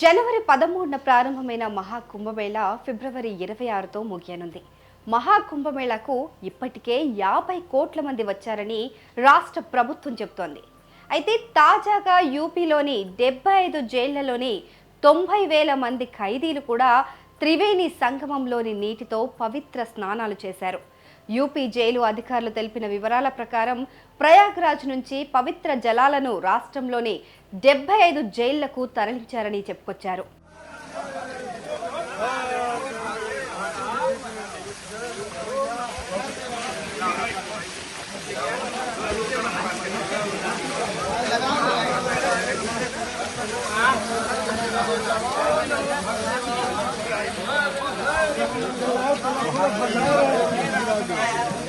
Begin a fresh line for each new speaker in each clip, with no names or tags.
జనవరి 13న ప్రారంభమైన మహాకుంభమేళా ఫిబ్రవరి 26తో ముగియనుంది. మహాకుంభమేళాకు ఇప్పటికే 50 కోట్ల మంది వచ్చారని రాష్ట్ర ప్రభుత్వం చెబుతోంది. అయితే తాజాగా యూపీలోని 75 జైళ్లలోని 90,000 మంది ఖైదీలు కూడా త్రివేణి సంగమంలోని నీటితో పవిత్ర స్నానాలు చేశారు. యూపీ జైలు అధికారులు తెలిపిన వివరాల ప్రకారం ప్రయాగ్రాజ్ నుంచి పవిత్ర జలాలను రాష్ట్రంలోని 75 జైళ్లకు తరలించారని చెప్పుకొచ్చారు.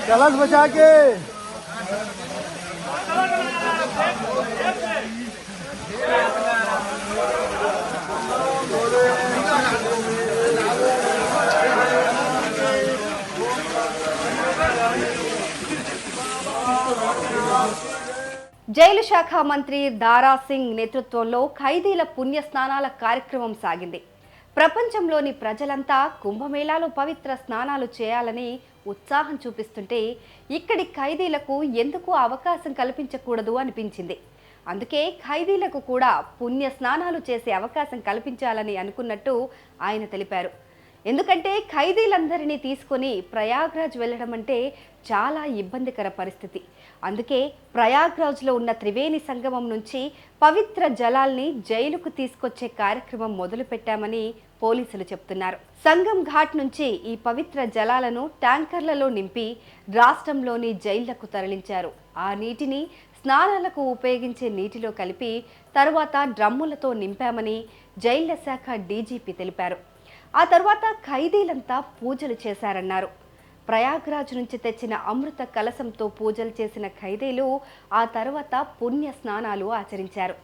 कलश बचा के
జైలు శాఖ మంత్రి దారా సింగ్ నేతృత్వంలో ఖైదీల పుణ్య స్నానాల కార్యక్రమం సాగింది. ప్రపంచంలోని ప్రజలంతా కుంభమేళాలో పవిత్ర స్నానాలు చేయాలని ఉత్సాహం చూపిస్తుంటే ఇక్కడి ఖైదీలకు ఎందుకు అవకాశం కల్పించకూడదు అనిపించింది. అందుకే ఖైదీలకు కూడా పుణ్య స్నానాలు చేసే అవకాశం కల్పించాలని అనుకున్నట్టు ఆయన తెలిపారు. ఎందుకంటే ఖైదీలందరినీ తీసుకొని ప్రయాగ్రాజ్ వెళ్ళడం అంటే చాలా ఇబ్బందికర పరిస్థితి. అందుకే ప్రయాగ్రాజ్లో ఉన్న త్రివేణి సంగమం నుంచి పవిత్ర జలాల్ని జైలుకు తీసుకొచ్చే కార్యక్రమం మొదలుపెట్టామని పోలీసులు చెప్తున్నారు. సంగం ఘాట్ నుంచి ఈ పవిత్ర జలాలను ట్యాంకర్లలో నింపి రాష్ట్రంలోని జైళ్లకు తరలించారు. ఆ నీటిని స్నానాలకు ఉపయోగించే నీటిలో కలిపి తరువాత డ్రమ్ములతో నింపామని జైళ్ల శాఖ డీజీపీ తెలిపారు. ఆ తర్వాత ఖైదీలంతా పూజలు చేశారన్నారు. ప్రయాగ్రాజ్ నుంచి తెచ్చిన అమృత కలశంతో పూజలు చేసిన ఖైదీలు ఆ తర్వాత పుణ్య స్నానాలు ఆచరించారు.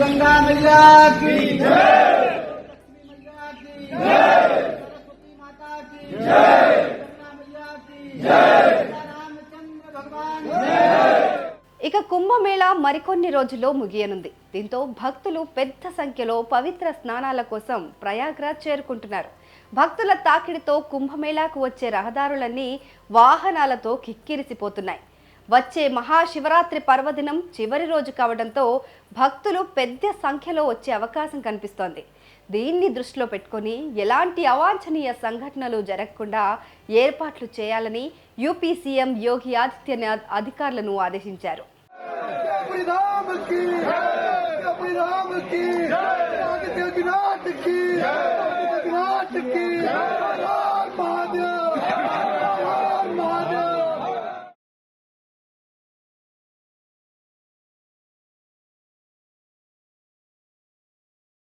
गंगा मैया की जय, मैया की जय, सरस्वती माता की जय, गंगा मैया की जय, रामचंद्र भगवान जय.
ఇక కుంభమేళా మరికొన్ని రోజుల్లో ముగియనుంది. దీంతో భక్తులు పెద్ద సంఖ్యలో పవిత్ర స్నానాల కోసం ప్రయాగ్రాజ్ చేరుకుంటున్నారు. భక్తుల తాకిడితో కుంభమేళాకు వచ్చే రహదారులన్నీ వాహనాలతో కిక్కిరిసిపోతున్నాయి. వచ్చే మహాశివరాత్రి పర్వదినం చివరి రోజు కావడంతో భక్తులు పెద్ద సంఖ్యలో వచ్చే అవకాశం కనిపిస్తోంది. దీన్ని దృష్టిలో పెట్టుకొని ఎలాంటి అవాంఛనీయ సంఘటనలు జరగకుండా ఏర్పాట్లు చేయాలని యూపీ సీఎం యోగి ఆదిత్యనాథ్ అధికారులను ఆదేశించారు.
जय